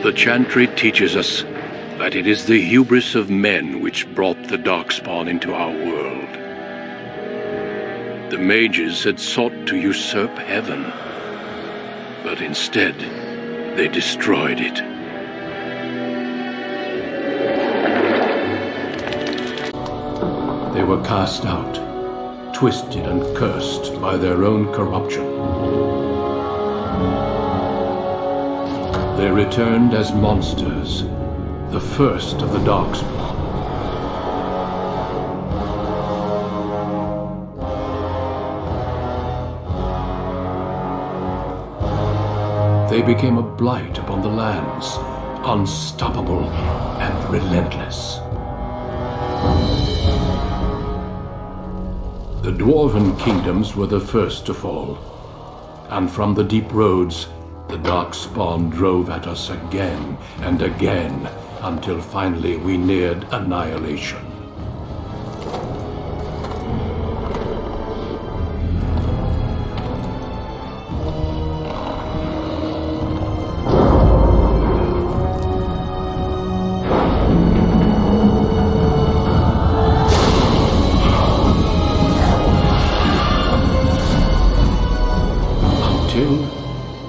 The Chantry teaches us that it is the hubris of men which brought the Darkspawn into our world. The mages had sought to usurp heaven, but instead, they destroyed it. They were cast out, twisted and cursed by their own corruption. They returned as monsters, the first of the Darkspawn. They became a blight upon the lands, unstoppable and relentless. The Dwarven kingdoms were the first to fall, and from the deep roads, the Darkspawn drove at us again and again, until finally we neared annihilation.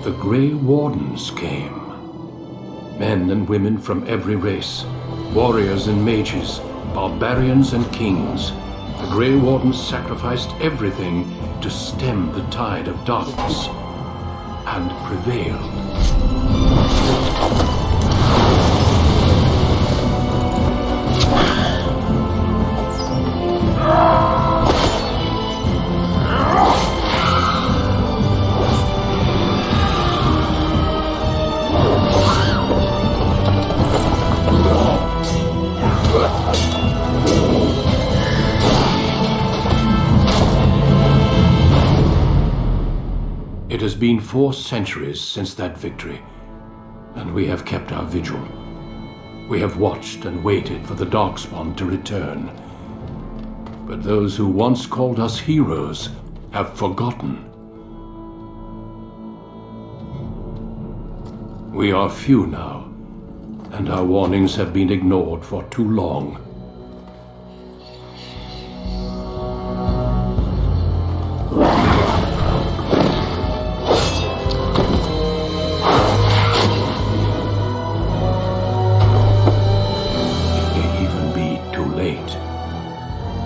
The Grey Wardens came. Men and women from every race, warriors and mages, barbarians and kings. The Grey Wardens sacrificed everything to stem the tide of darkness, and prevailed. It has been 4 centuries since that victory, and we have kept our vigil. We have watched and waited for the Darkspawn to return. But those who once called us heroes have forgotten. We are few now, and our warnings have been ignored for too long.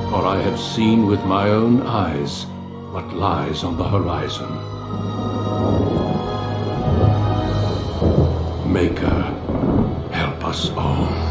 For I have seen with my own eyes what lies on the horizon. Maker, help us all.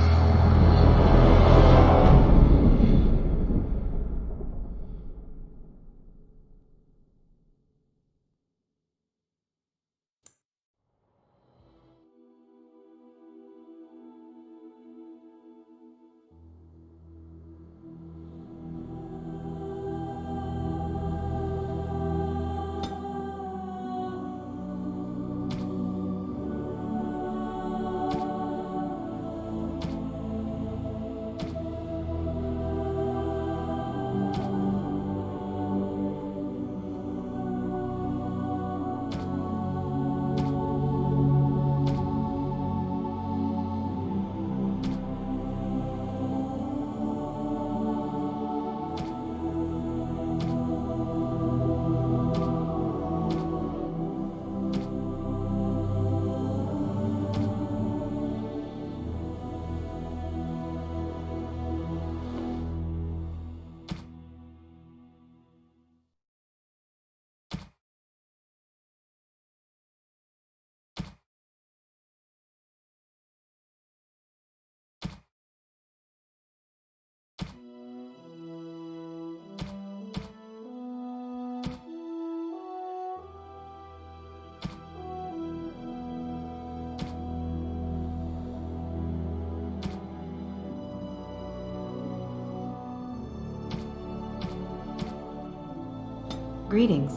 Greetings.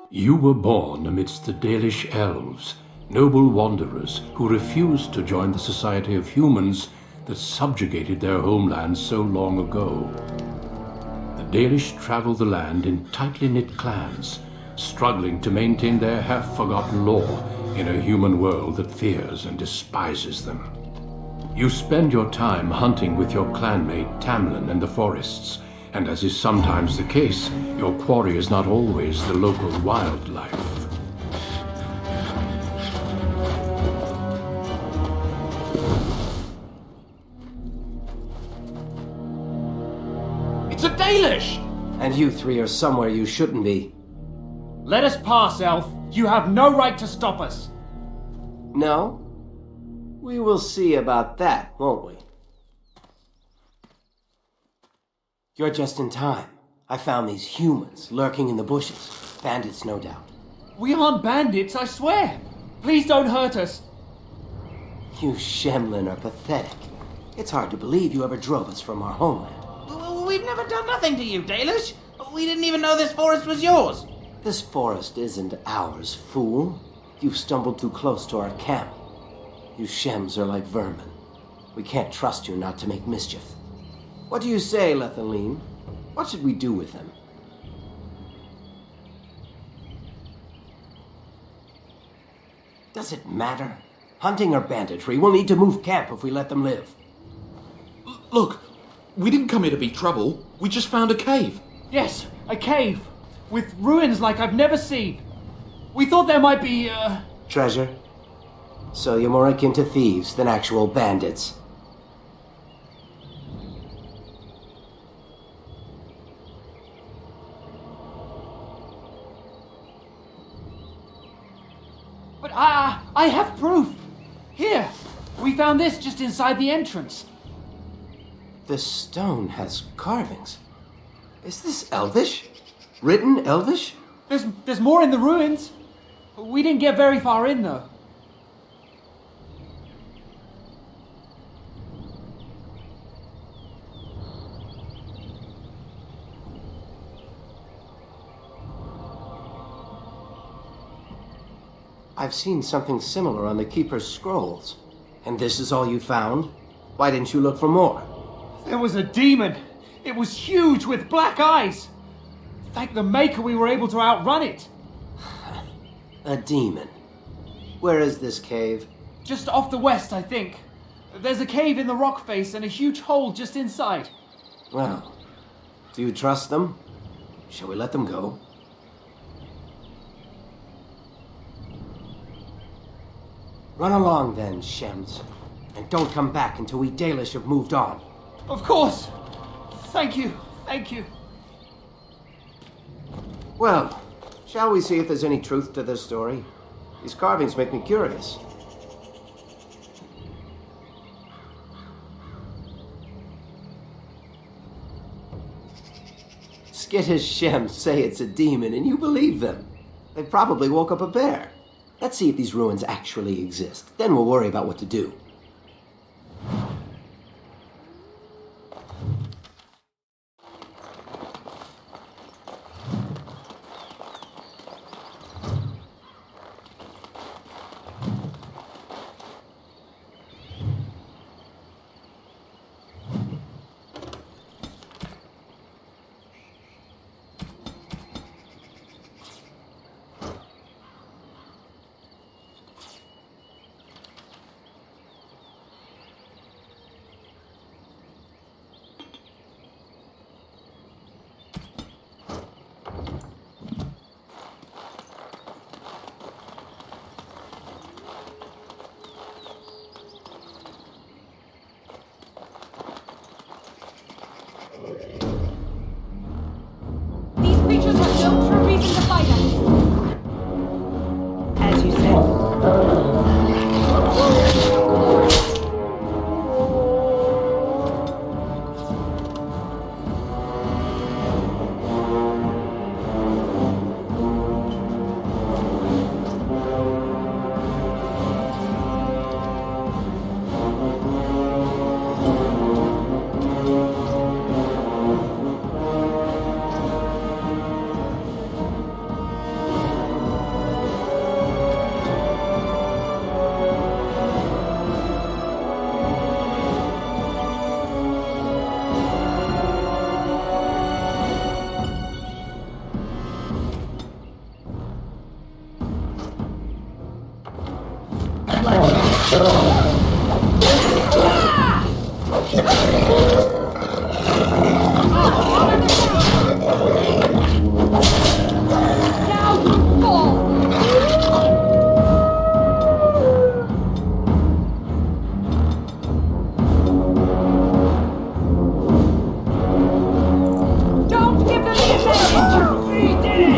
You were born amidst the Dalish elves, noble wanderers who refused to join the society of humans that subjugated their homeland so long ago. The Dalish travel the land in tightly knit clans, struggling to maintain their half-forgotten lore in a human world that fears and despises them. You spend your time hunting with your clanmate Tamlin in the forests, and as is sometimes the case, your quarry is not always the local wildlife. It's a Dalish! And you three are somewhere you shouldn't be. Let us pass, Elf. You have no right to stop us. No? We will see about that, won't we? You're just in time. I found these humans lurking in the bushes. Bandits, no doubt. We aren't bandits, I swear. Please don't hurt us. You Shemlin are pathetic. It's hard to believe you ever drove us from our homeland. We've never done nothing to you, Dalish. We didn't even know this forest was yours. This forest isn't ours, fool. You've stumbled too close to our camp. You Shems are like vermin. We can't trust you not to make mischief. What do you say, Lethaline? What should we do with them? Does it matter? Hunting or banditry, we'll need to move camp if we let them live. Look, we didn't come here to be trouble. We just found a cave. Yes, a cave. With ruins like I've never seen. We thought there might be, Treasure? So you're more akin to thieves than actual bandits. But I have proof. Here, we found this just inside the entrance. This stone has carvings. Is this Elvish? Written Elvish? There's more in the ruins. We didn't get very far in, though. I've seen something similar on the Keeper's scrolls. And this is all you found? Why didn't you look for more? There was a demon. It was huge with black eyes. Thank the Maker we were able to outrun it. A demon. Where is this cave? Just off the west, I think. There's a cave in the rock face and a huge hole just inside. Well, do you trust them? Shall we let them go? Run along then, Shems. And don't come back until we Dalish have moved on. Of course. Thank you. Thank you. Well, shall we see if there's any truth to this story? These carvings make me curious. Skittish Shems say it's a demon and you believe them. They probably woke up a bear. Let's see if these ruins actually exist. Then we'll worry about what to do. Don't give them the advantage! We did it!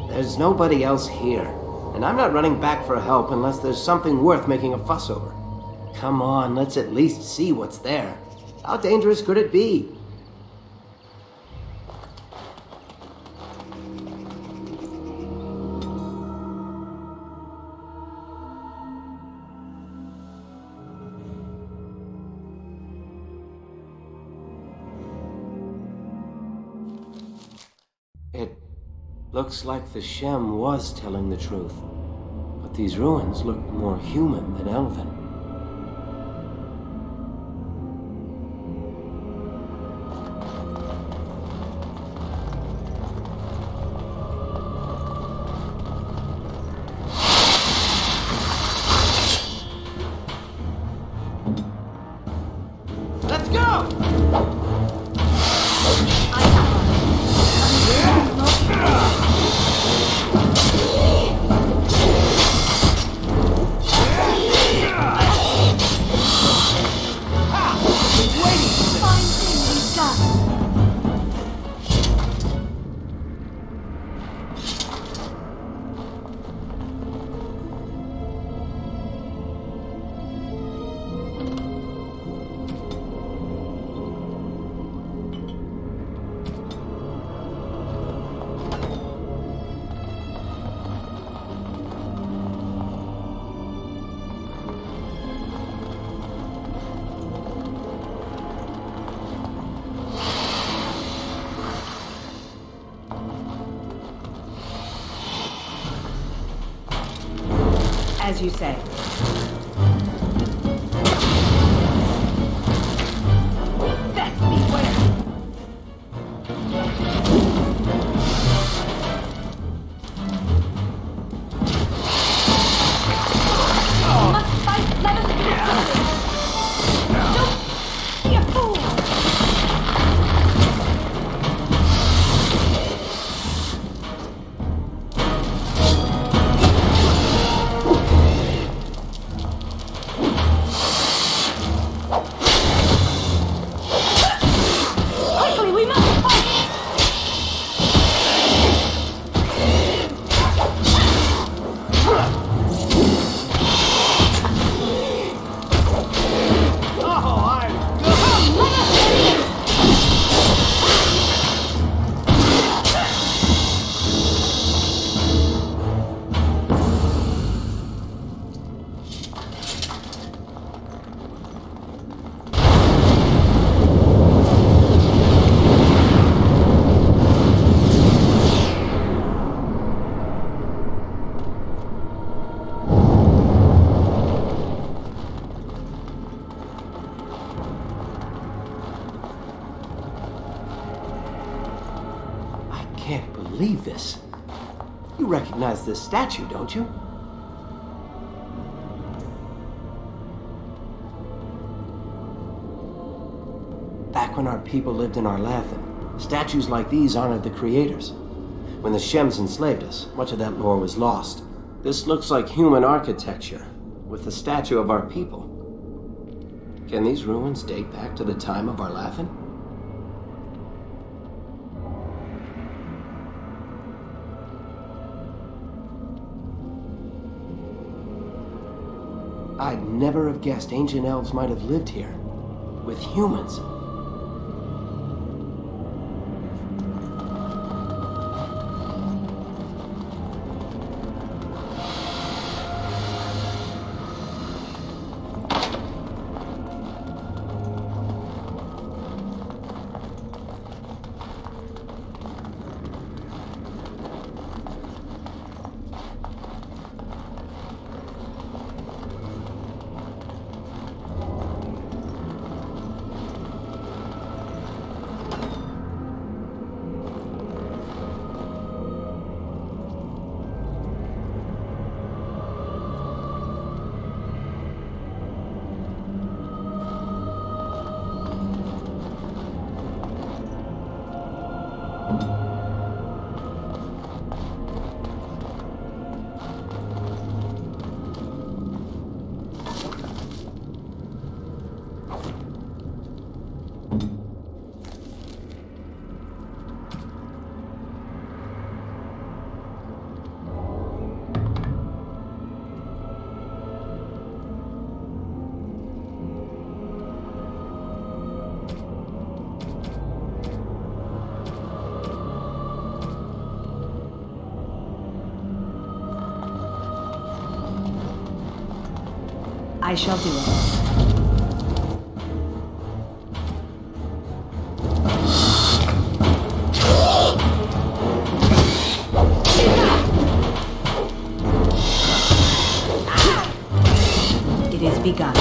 There's nobody else here, and I'm not running back for help unless there's something worth making a fuss over. Come on, let's at least see what's there. How dangerous could it be? It looks like the Shem was telling the truth, but these ruins look more human than elven. Let's go! Fine thing we've done. As you say. Best beware! Must fight Levin quickly! Don't be a fool! Quickly, we must fight! Come, let us end this! I can't believe this. You recognize this statue, don't you? Back when our people lived in Arlathan, Statues like these honored the creators. When the Shems enslaved us, much of that lore was lost. This looks like human architecture, with the statue of our people. Can these ruins date back to the time of our Laughing? I'd never have guessed ancient elves might have lived here, with humans. I shall do it. It is begun.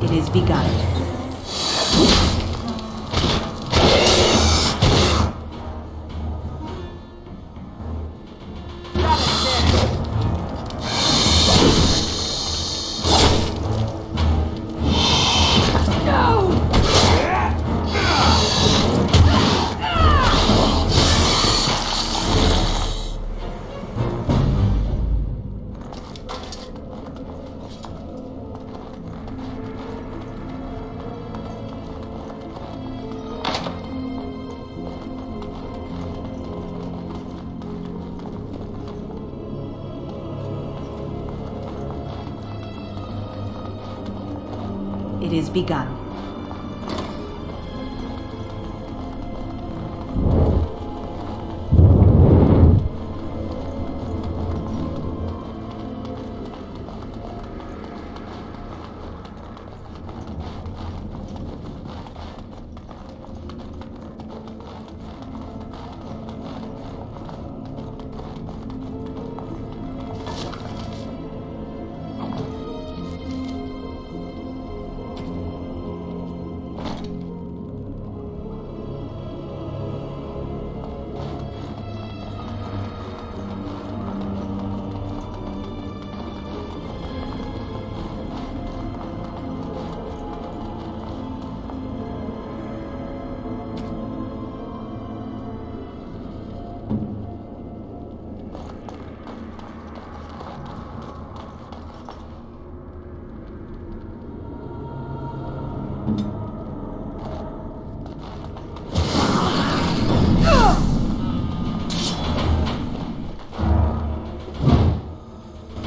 It is begun. It is begun.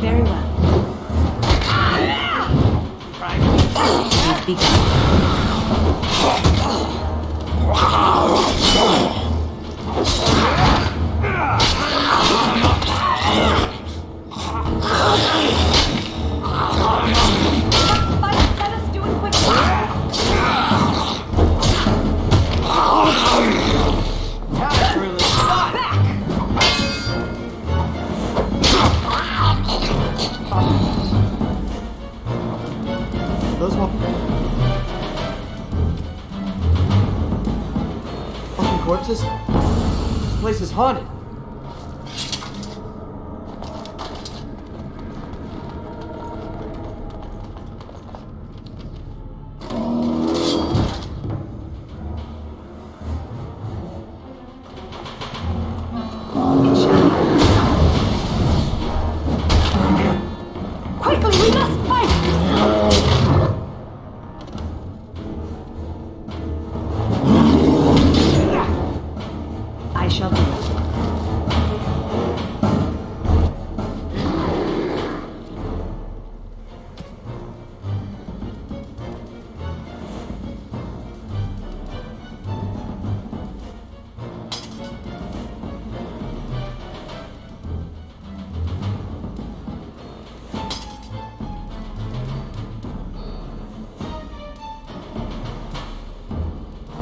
Very well. It is begun. This place is haunted. Quickly, we must fight! I shall do it.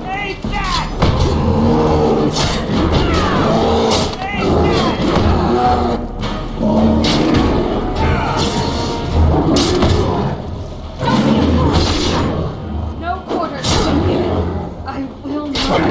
Take that! No quarters have been given. I will not.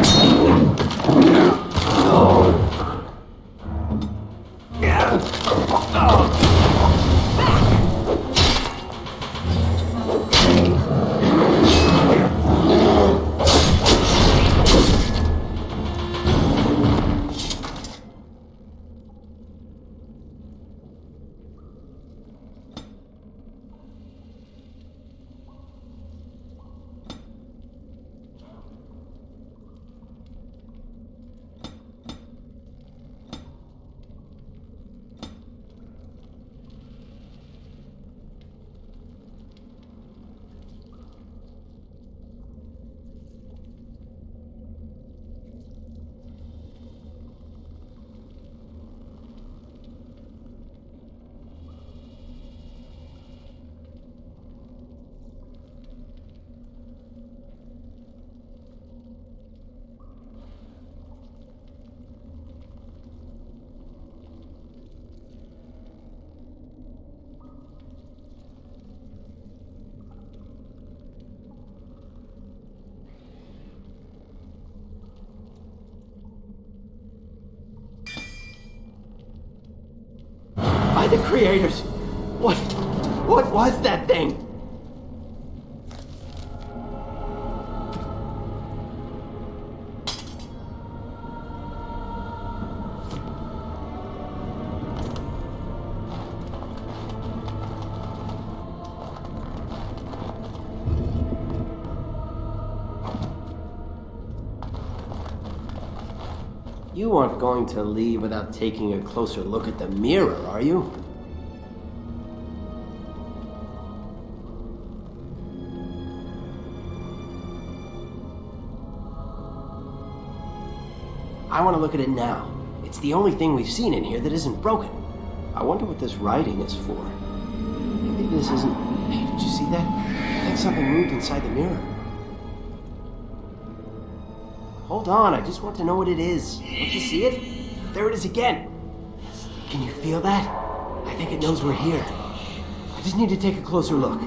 By the creators! What was that thing? You aren't going to leave without taking a closer look at the mirror, are you? I want to look at it now. It's the only thing we've seen in here that isn't broken. I wonder what this writing is for. Maybe this isn't... Hey, did you see that? I think something moved inside the mirror. Hold on, I just want to know what it is. Don't you see it? There it is again. Can you feel that? I think it knows we're here. I just need to take a closer look.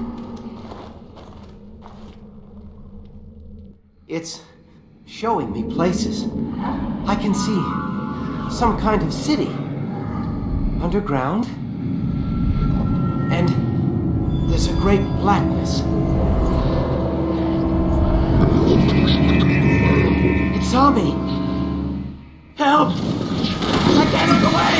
It's showing me places. I can see some kind of city. Underground. And there's a great blackness. It saw me. Help! I can't look away!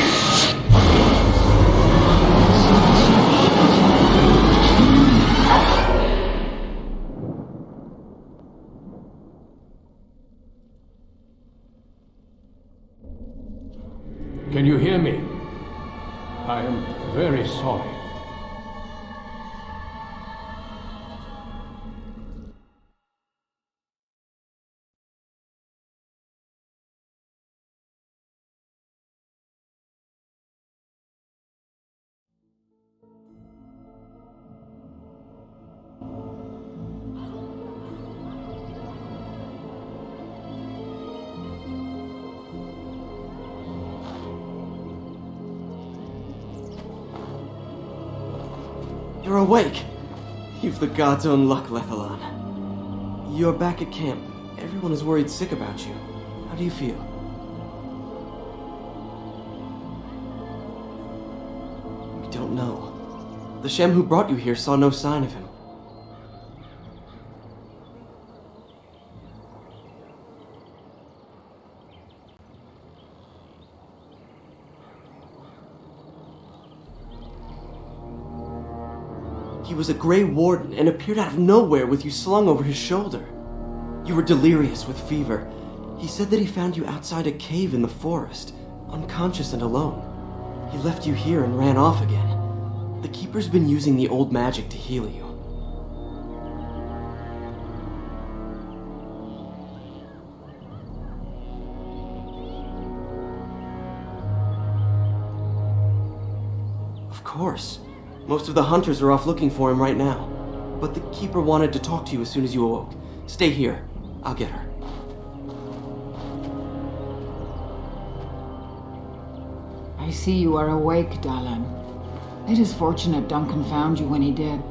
Can you hear me? I am very sorry. You're awake! You've the god's own luck, Lethalon. You're back at camp. Everyone is worried sick about you. How do you feel? don't know. The Shem who brought you here saw no sign of him. He was a Grey Warden and appeared out of nowhere with you slung over his shoulder. You were delirious with fever. He said that he found you outside a cave in the forest, unconscious and alone. He left you here and ran off again. The Keeper's been using the old magic to heal you. Of course. Most of the hunters are off looking for him right now. But the Keeper wanted to talk to you as soon as you awoke. Stay here. I'll get her. I see you are awake, Dalan. It is fortunate Duncan found you when he did.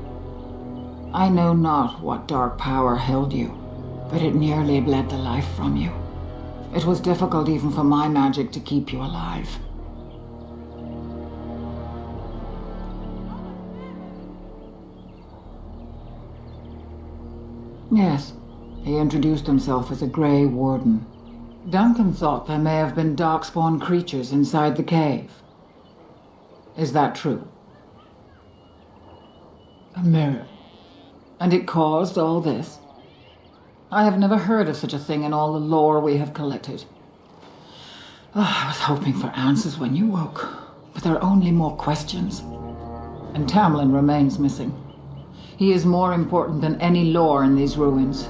I know not what dark power held you, but it nearly bled the life from you. It was difficult even for my magic to keep you alive. Yes, he introduced himself as a Grey Warden. Duncan thought there may have been darkspawn creatures inside the cave. Is that true? A mirror. And it caused all this? I have never heard of such a thing in all the lore we have collected. I was hoping for answers when you woke, but there are only more questions. And Tamlin remains missing. He is more important than any lore in these ruins.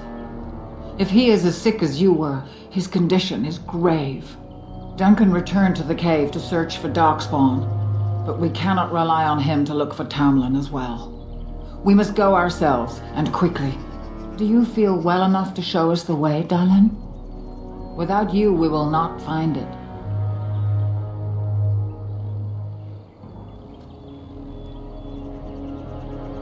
If he is as sick as you were, his condition is grave. Duncan returned to the cave to search for Darkspawn, but we cannot rely on him to look for Tamlin as well. We must go ourselves, and quickly. Do you feel well enough to show us the way, Dalan? Without you, we will not find it.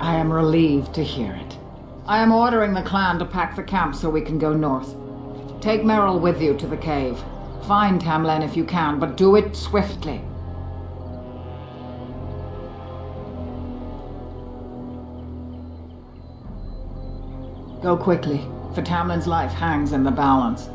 I am relieved to hear it. I am ordering the clan to pack the camp so we can go north. Take Merrill with you to the cave. Find Tamlin if you can, but do it swiftly. Go quickly, for Tamlin's life hangs in the balance.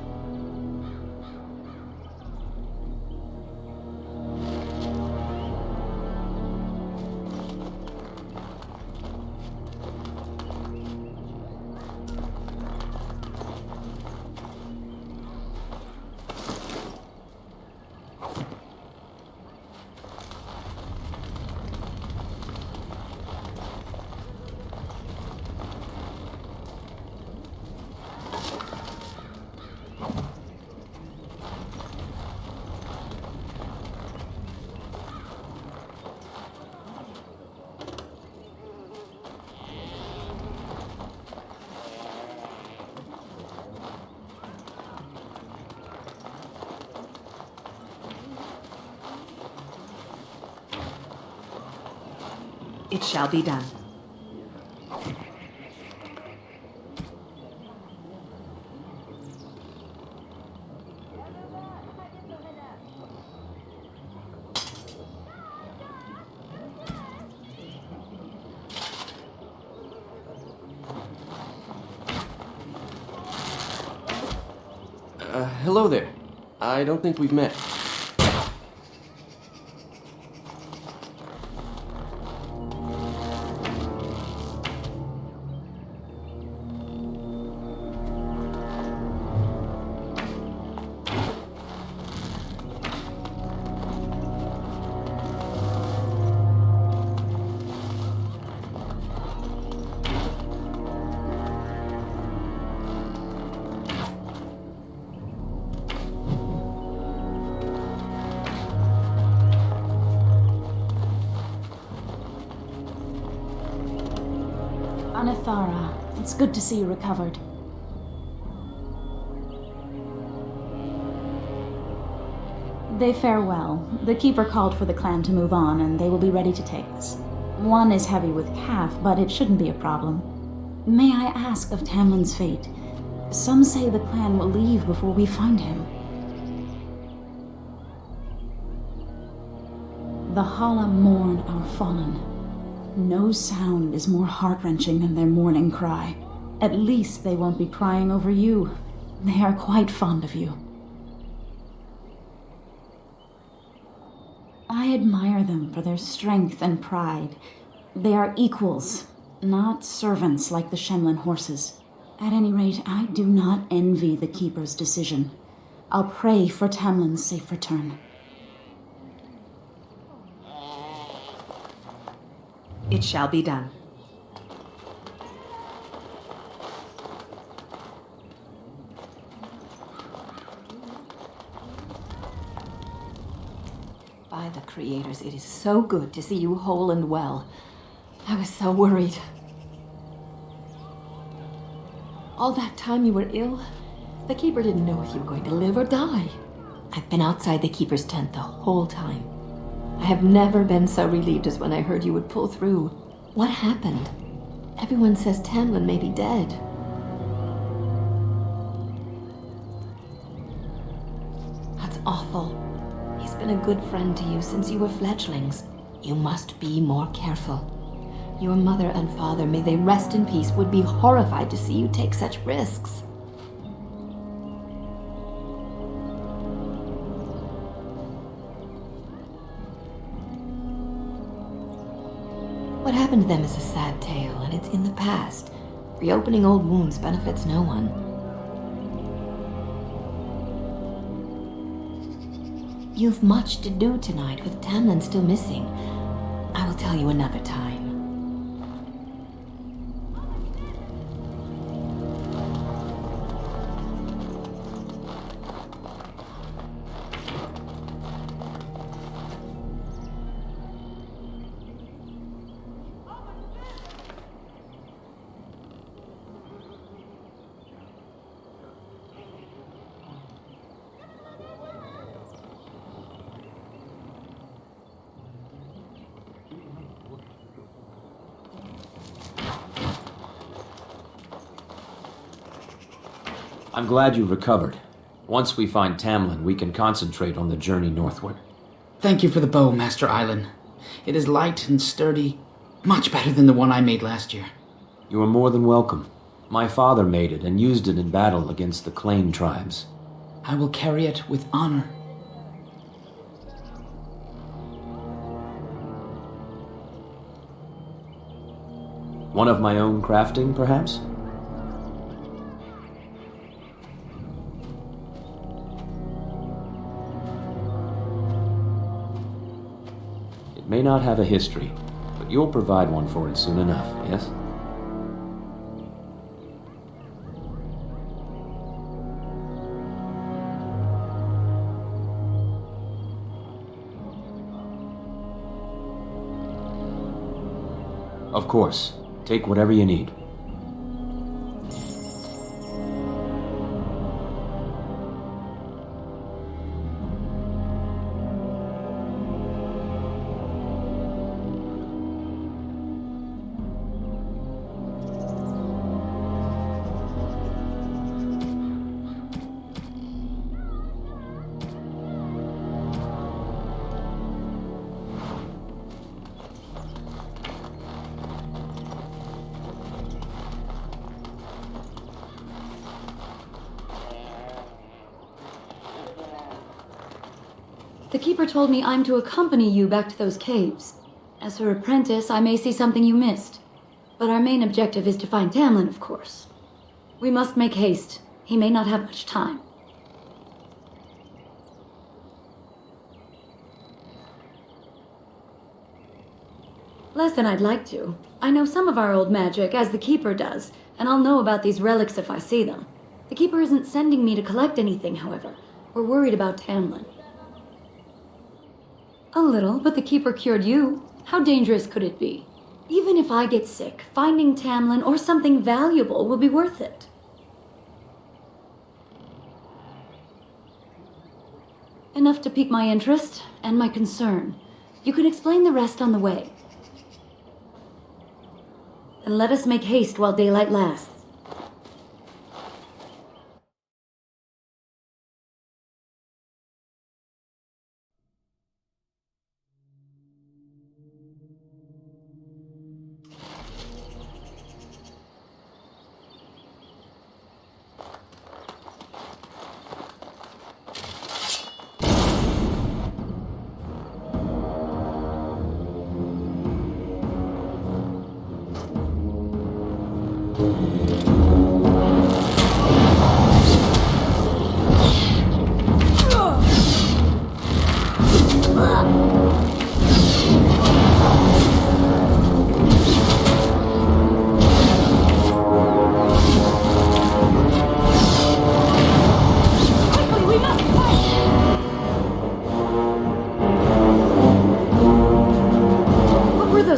It shall be done. Hello there. I don't think we've met. Anathara, it's good to see you recovered. They fare well. The Keeper called for the clan to move on, and they will be ready to take us. One is heavy with calf, but it shouldn't be a problem. May I ask of Tamlin's fate? Some say the clan will leave before we find him. The Hala mourn our fallen. No sound is more heart-wrenching than their mourning cry. At least they won't be crying over you. They are quite fond of you. I admire them for their strength and pride. They are equals, not servants like the Shemlin horses. At any rate, I do not envy the Keeper's decision. I'll pray for Tamlin's safe return. It shall be done. By the creators, it is so good to see you whole and well. I was so worried. All that time you were ill, the Keeper didn't know if you were going to live or die. I've been outside the Keeper's tent the whole time. I have never been so relieved as when I heard you would pull through. What happened? Everyone says Tamlin may be dead. That's awful. He's been a good friend to you since you were fledglings. You must be more careful. Your mother and father, may they rest in peace, would be horrified to see you take such risks. What happened to them is a sad tale, and it's in the past. Reopening old wounds benefits no one. You've much to do tonight with Tamlin still missing. I will tell you another time. I'm glad you've recovered. Once we find Tamlin, we can concentrate on the journey northward. Thank you for the bow, Master Island. It is light and sturdy, much better than the one I made last year. You are more than welcome. My father made it and used it in battle against the Clane tribes. I will carry it with honor. One of my own crafting, perhaps? It may not have a history, but you'll provide one for it soon enough, yes? Of course. Take whatever you need. The Keeper told me I'm to accompany you back to those caves. As her apprentice, I may see something you missed. But our main objective is to find Tamlin, of course. We must make haste. He may not have much time. Less than I'd like to. I know some of our old magic, as the Keeper does, and I'll know about these relics if I see them. The Keeper isn't sending me to collect anything, however. We're worried about Tamlin. A little, but the Keeper cured you. How dangerous could it be? Even if I get sick, finding Tamlin or something valuable will be worth it. Enough to pique my interest and my concern. You can explain the rest on the way. And let us make haste while daylight lasts.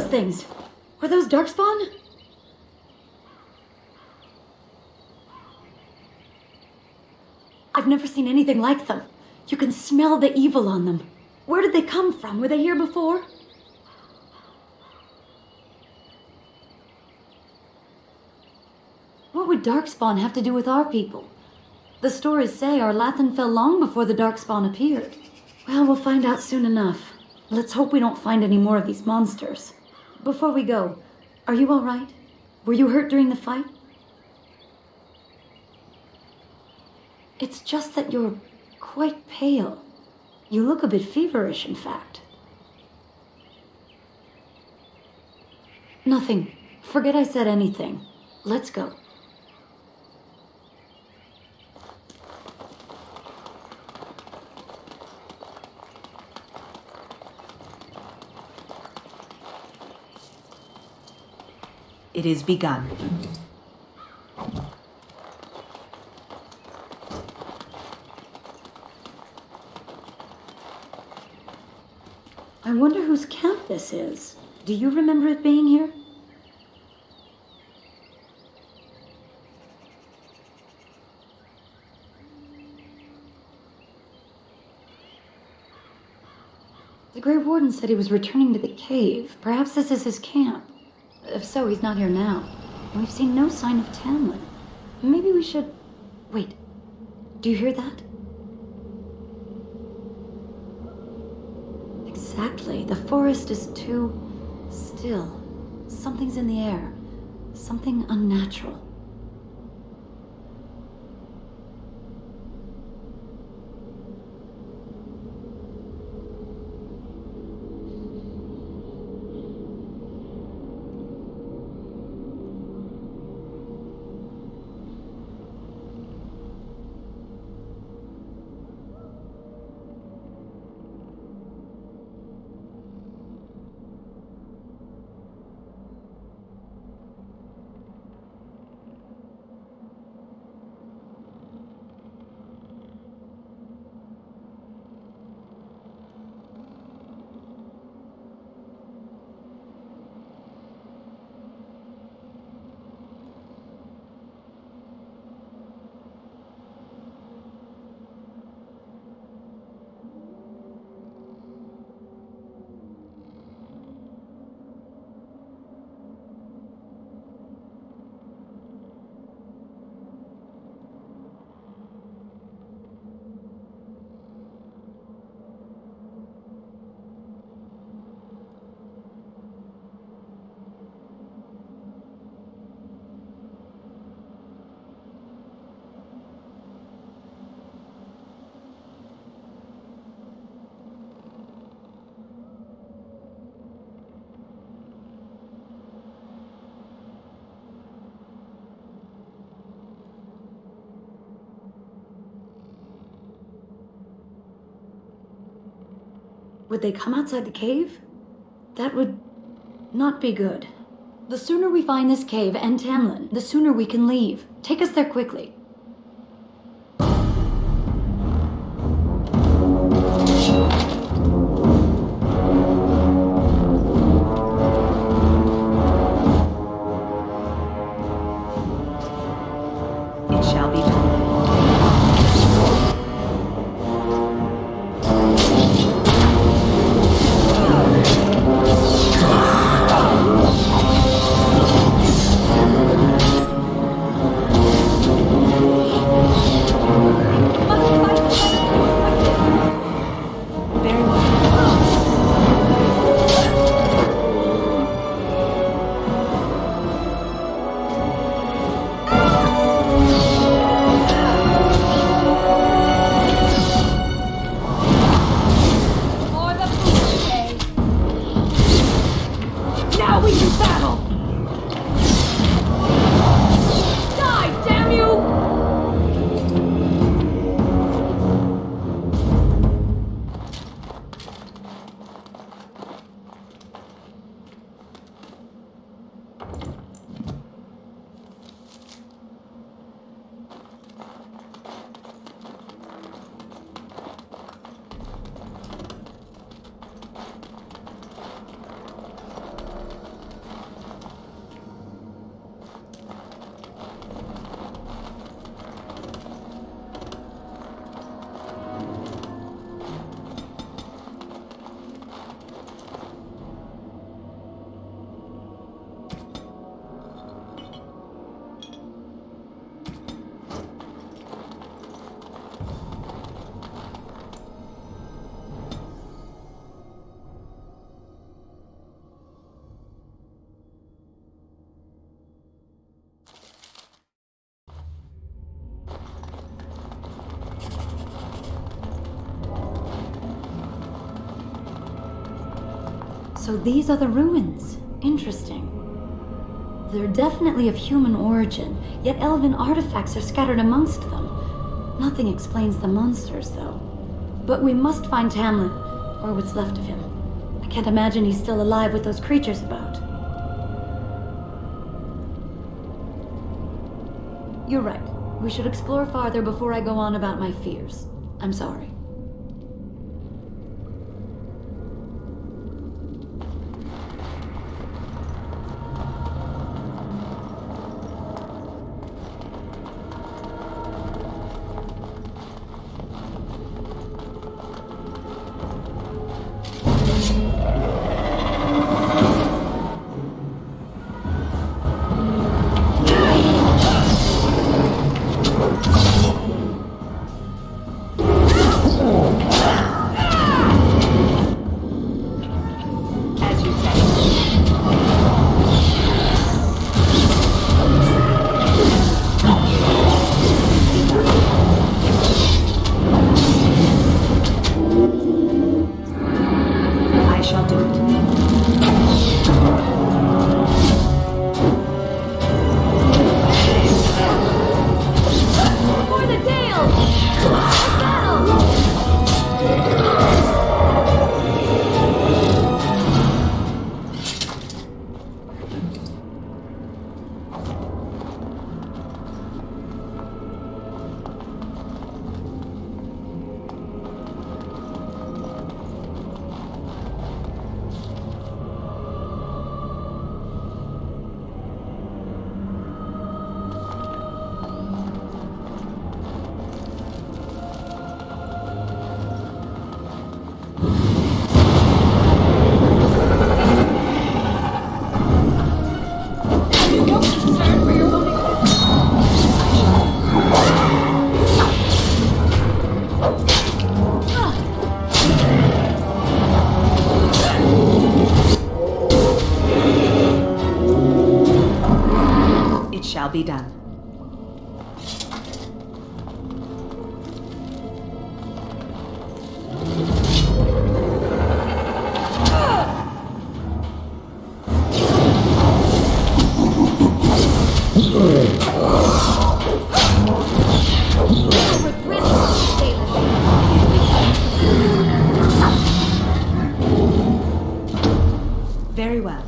Things. Were those darkspawn? I've never seen anything like them. You can smell the evil on them. Where did they come from? Were they here before? What would darkspawn have to do with our people? The stories say our Lathan fell long before the darkspawn appeared. Well, we'll find out soon enough. Let's hope we don't find any more of these monsters. Before we go, are you all right? Were you hurt during the fight? It's just that you're quite pale. You look a bit feverish, in fact. Nothing. Forget I said anything. Let's go. It is begun. I wonder whose camp this is. Do you remember it being here? The Grey Warden said he was returning to the cave. Perhaps this is his camp. If so, he's not here now. And we've seen no sign of Tamlin. Maybe we should... Wait. Do you hear that? Exactly. The forest is too still. Something's in the air. Something unnatural. Would they come outside the cave? That would not be good. The sooner we find this cave and Tamlin, the sooner we can leave. Take us there quickly. It shall be done. So these are the ruins. Interesting. They're definitely of human origin, yet elven artifacts are scattered amongst them. Nothing explains the monsters, though. But we must find Tamlin, or what's left of him. I can't imagine he's still alive with those creatures about. You're right. We should explore farther before I go on about my fears. I'm sorry. Shall be done. Very well.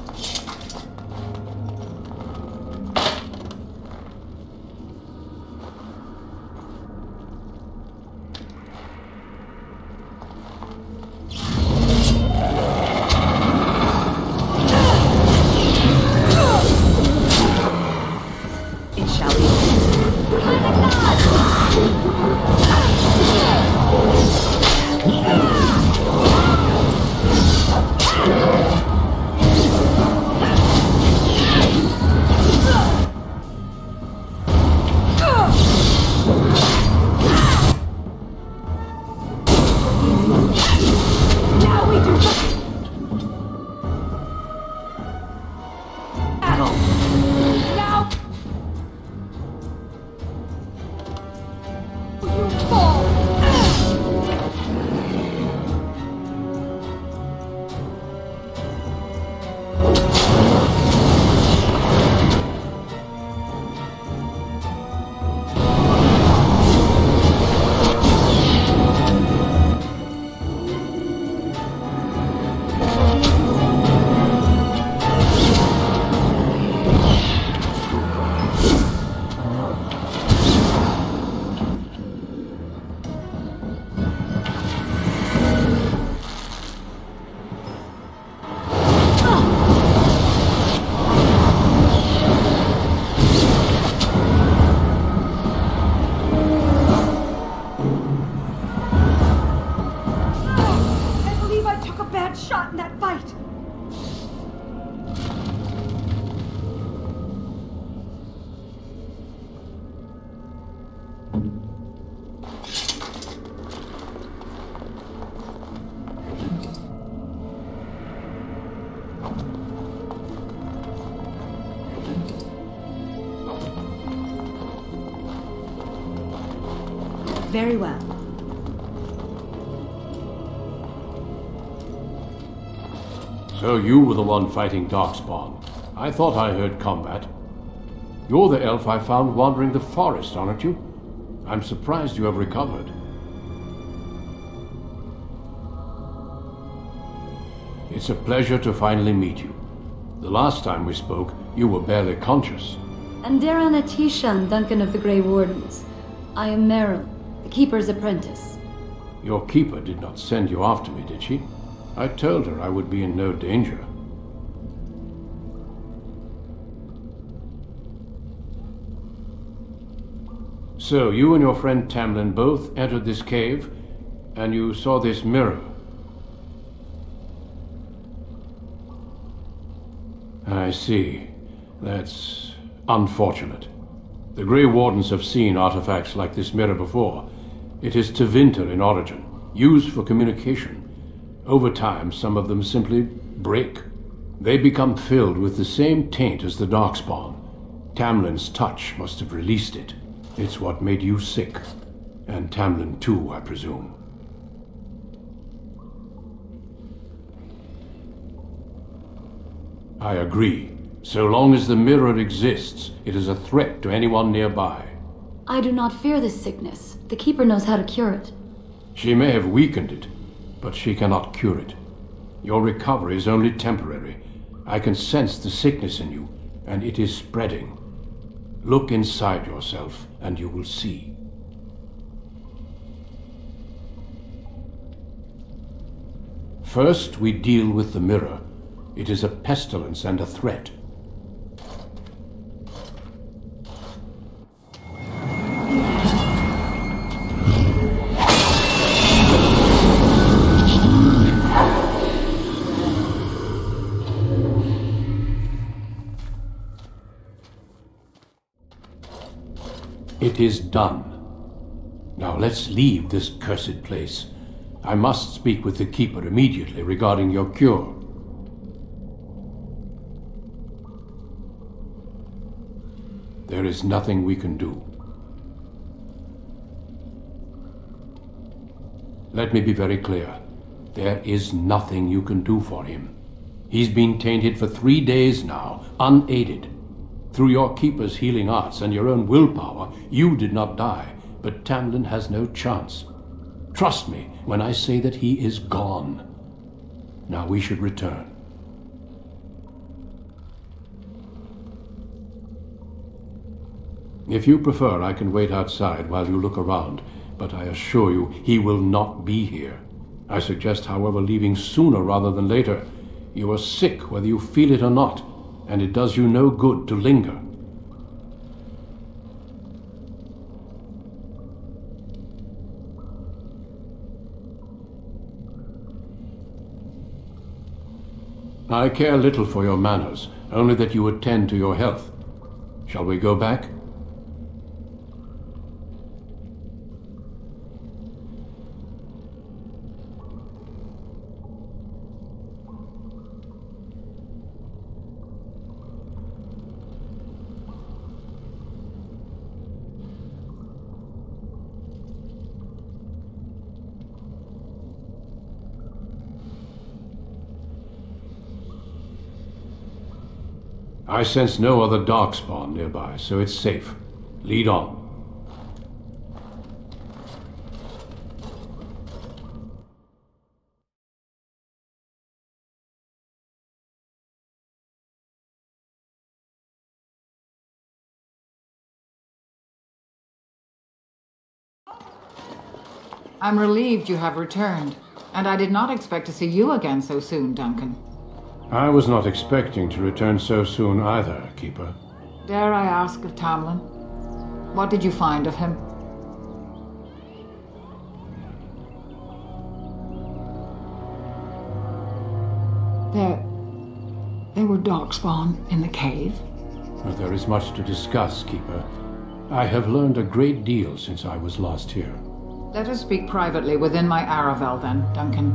Very well. So you were the one fighting Darkspawn. I thought I heard combat. You're the elf I found wandering the forest, aren't you? I'm surprised you have recovered. It's a pleasure to finally meet you. The last time we spoke, you were barely conscious. And Daran Atishan, Duncan of the Grey Wardens. I am Meryl, the Keeper's apprentice. Your keeper did not send you after me, did she? I told her I would be in no danger. So, you and your friend Tamlin both entered this cave, and you saw this mirror. I see. That's unfortunate. The Grey Wardens have seen artifacts like this mirror before. It is Tevinter in origin, used for communication. Over time, some of them simply break. They become filled with the same taint as the Darkspawn. Tamlin's touch must have released it. It's what made you sick. And Tamlin too, I presume. I agree. So long as the mirror exists, it is a threat to anyone nearby. I do not fear this sickness. The Keeper knows how to cure it. She may have weakened it, but she cannot cure it. Your recovery is only temporary. I can sense the sickness in you, and it is spreading. Look inside yourself, and you will see. First, we deal with the mirror. It is a pestilence and a threat. It is done. Now let's leave this cursed place. I must speak with the Keeper immediately regarding your cure. There is nothing we can do. Let me be very clear. There is nothing you can do for him. He's been tainted for 3 days now, unaided. Through your Keeper's healing arts and your own willpower, you did not die, but Tamlin has no chance. Trust me when I say that he is gone. Now we should return. If you prefer, I can wait outside while you look around, but I assure you he will not be here. I suggest, however, leaving sooner rather than later. You are sick whether you feel it or not, and it does you no good to linger. I care little for your manners, only that you attend to your health. Shall we go back? I sense no other Darkspawn nearby, so it's safe. Lead on. I'm relieved you have returned, and I did not expect to see you again so soon, Duncan. I was not expecting to return so soon either, Keeper. Dare I ask of Tamlin? What did you find of him? There were Darkspawn in the cave. Well, there is much to discuss, Keeper. I have learned a great deal since I was last here. Let us speak privately within my Aravel then, Duncan.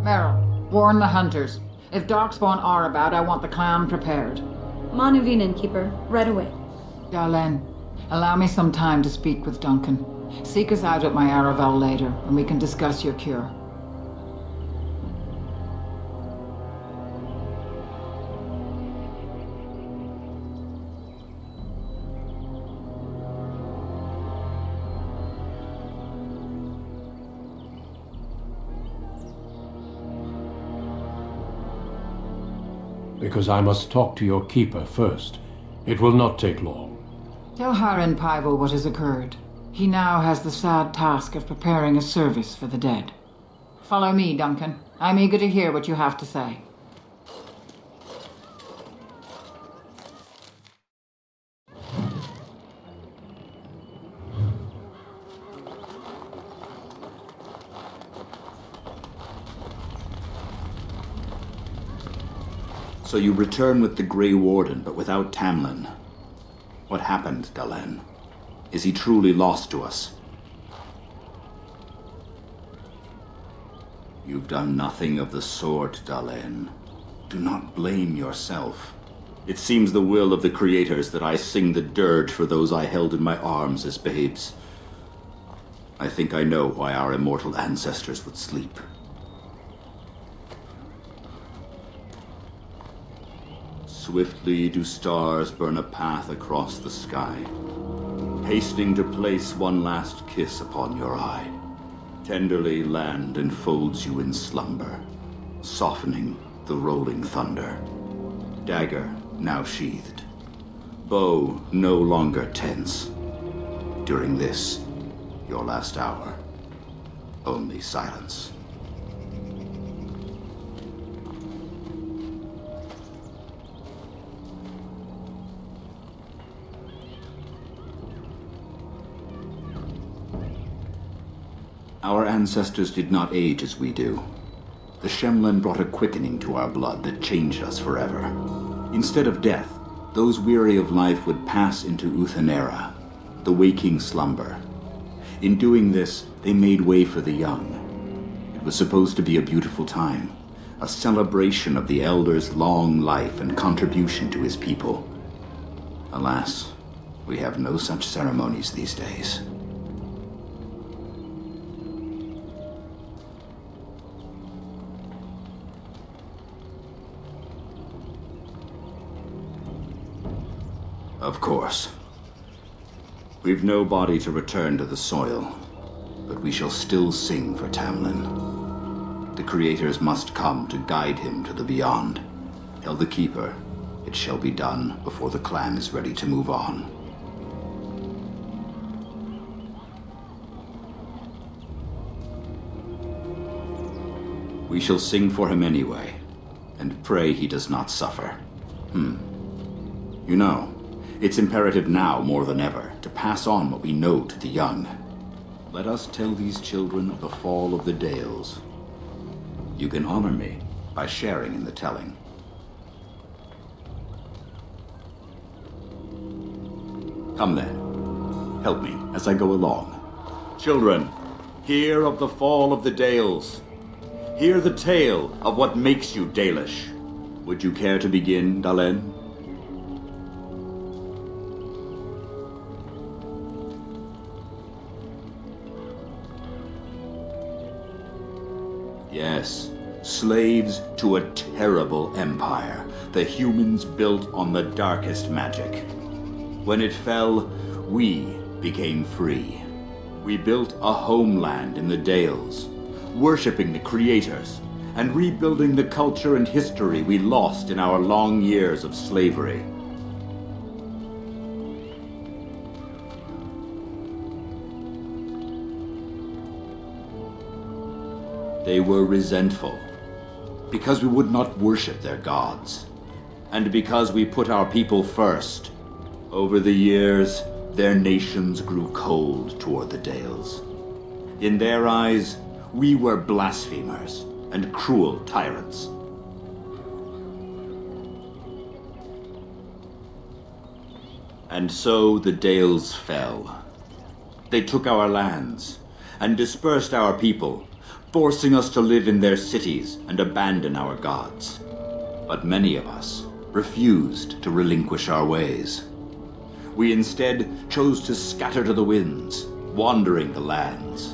Meryl, warn the hunters. If Darkspawn are about, I want the clan prepared. Manuvinen, Keeper, right away. Darlene, allow me some time to speak with Duncan. Seek us out at my Aravel later, and we can discuss your cure. because I must talk to your keeper first. It will not take long. Tell Haran Pival what has occurred. He now has the sad task of preparing a service for the dead. Follow me, Duncan. I'm eager to hear what you have to say. So you return with the Grey Warden, but without Tamlin. What happened, Dalen? Is he truly lost to us? You've done nothing of the sort, Dalen. Do not blame yourself. It seems the will of the creators that I sing the dirge for those I held in my arms as babes. I think I know why our immortal ancestors would sleep. Swiftly do stars burn a path across the sky, hastening to place one last kiss upon your eye. Tenderly land enfolds you in slumber, softening the rolling thunder. Dagger now sheathed, bow no longer tense. During this, your last hour, only silence. Our ancestors did not age as we do. The Shemlen brought a quickening to our blood that changed us forever. Instead of death, those weary of life would pass into Uthanera, the waking slumber. In doing this, they made way for the young. It was supposed to be a beautiful time, a celebration of the Elder's long life and contribution to his people. Alas, we have no such ceremonies these days. Of course. We've no body to return to the soil, but we shall still sing for Tamlin. The creators must come to guide him to the beyond. Tell the Keeper, it shall be done before the clan is ready to move on. We shall sing for him anyway, and pray he does not suffer. You know, it's imperative now more than ever to pass on what we know to the young. Let us tell these children of the fall of the Dales. You can honor me by sharing in the telling. Come then, help me as I go along. Children, hear of the fall of the Dales. Hear the tale of what makes you Dalish. Would you care to begin, Dalen? Yes, slaves to a terrible empire the humans built on the darkest magic. When it fell, we became free. We built a homeland in the Dales, worshipping the creators and rebuilding the culture and history we lost in our long years of slavery. They were resentful, because we would not worship their gods, and because we put our people first. Over the years, their nations grew cold toward the Dales. In their eyes, we were blasphemers and cruel tyrants. And so the Dales fell. They took our lands and dispersed our people, forcing us to live in their cities and abandon our gods. But many of us refused to relinquish our ways. We instead chose to scatter to the winds, wandering the lands.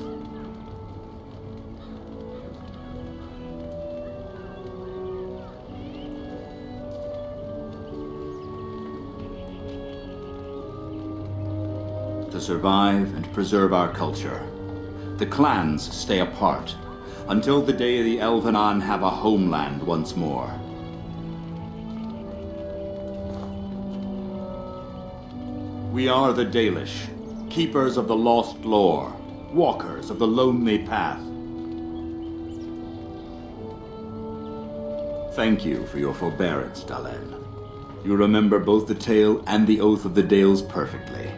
To survive and preserve our culture, the clans stay apart until the day the Elvenan have a homeland once more. We are the Dalish, keepers of the lost lore, walkers of the lonely path. Thank you for your forbearance, Dalen. You remember both the tale and the Oath of the Dales perfectly.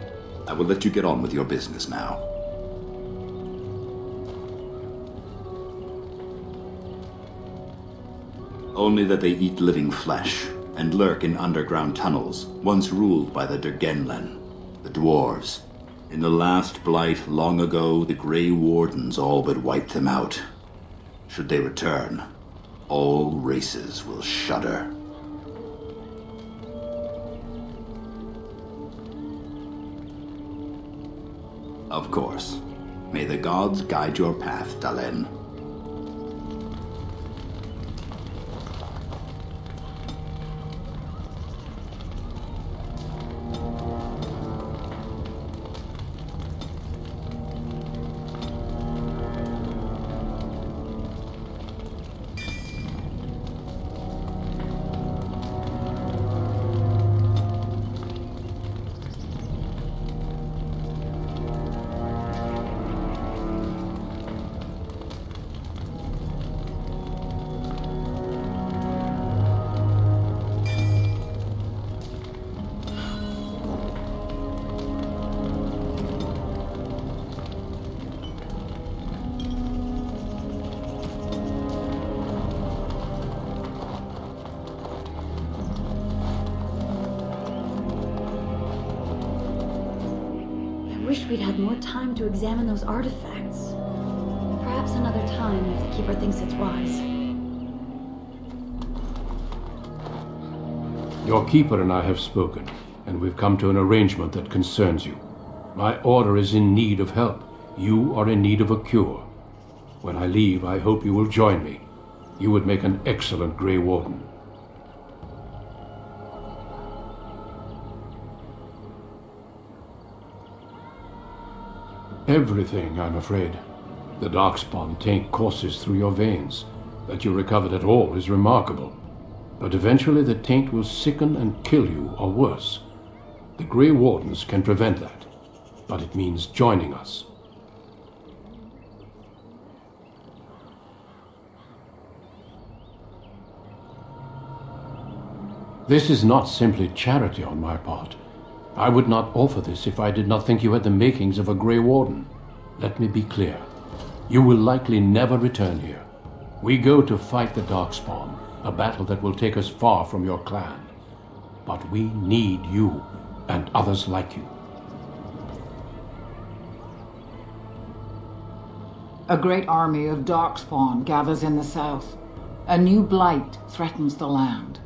I will let you get on with your business now. Only that they eat living flesh and lurk in underground tunnels, once ruled by the Dergenlen, the dwarves. In the last blight long ago, the Grey Wardens all but wiped them out. Should they return, all races will shudder. Of course. May the gods guide your path, Dalen. I wish we'd had more time to examine those artifacts. Perhaps another time if the Keeper thinks it's wise. Your keeper and I have spoken, and we've come to an arrangement that concerns you. My order is in need of help. You are in need of a cure. When I leave, I hope you will join me. You would make an excellent Grey Warden. Everything, I'm afraid. The darkspawn taint courses through your veins. That you recovered at all is remarkable. But eventually the taint will sicken and kill you, or worse. The Grey Wardens can prevent that, but it means joining us. This is not simply charity on my part. I would not offer this if I did not think you had the makings of a Grey Warden. Let me be clear. You will likely never return here. We go to fight the Darkspawn, a battle that will take us far from your clan. But we need you, and others like you. A great army of Darkspawn gathers in the south. A new blight threatens the land.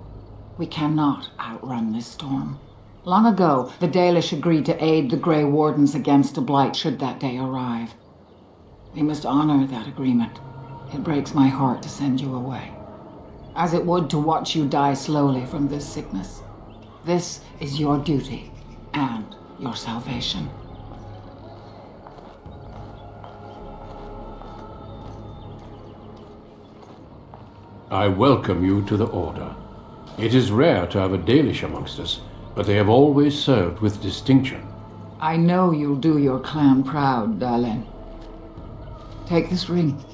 We cannot outrun this storm. Long ago, the Dalish agreed to aid the Grey Wardens against a blight should that day arrive. We must honor that agreement. It breaks my heart to send you away, as it would to watch you die slowly from this sickness. This is your duty and your salvation. I welcome you to the Order. It is rare to have a Dalish amongst us, but they have always served with distinction. I know you'll do your clan proud, Dalen. Take this ring.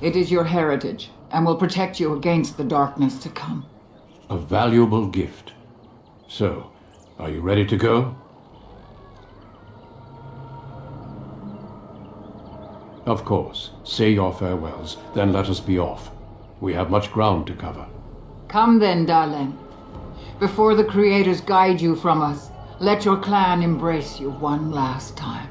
It is your heritage, and will protect you against the darkness to come. A valuable gift. So, are you ready to go? Of course. Say your farewells, then let us be off. We have much ground to cover. Come then, Dalen. Before the Creators guide you from us, let your clan embrace you one last time.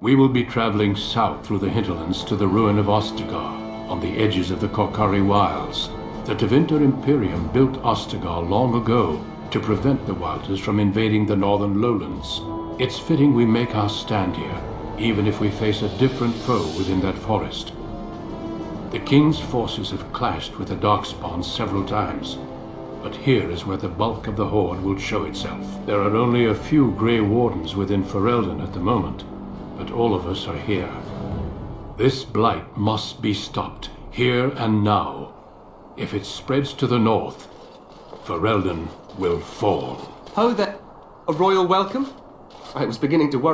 We will be traveling south through the hinterlands to the ruin of Ostagar, on the edges of the Korkari Wilds. The Tevinter Imperium built Ostagar long ago to prevent the Wilders from invading the northern lowlands. It's fitting we make our stand here, even if we face a different foe within that forest. The King's forces have clashed with the Darkspawn several times, but here is where the bulk of the Horde will show itself. There are only a few Grey Wardens within Ferelden at the moment, but all of us are here. This blight must be stopped, here and now. If it spreads to the north, Ferelden will fall. Ho there. A royal welcome? I was beginning to worry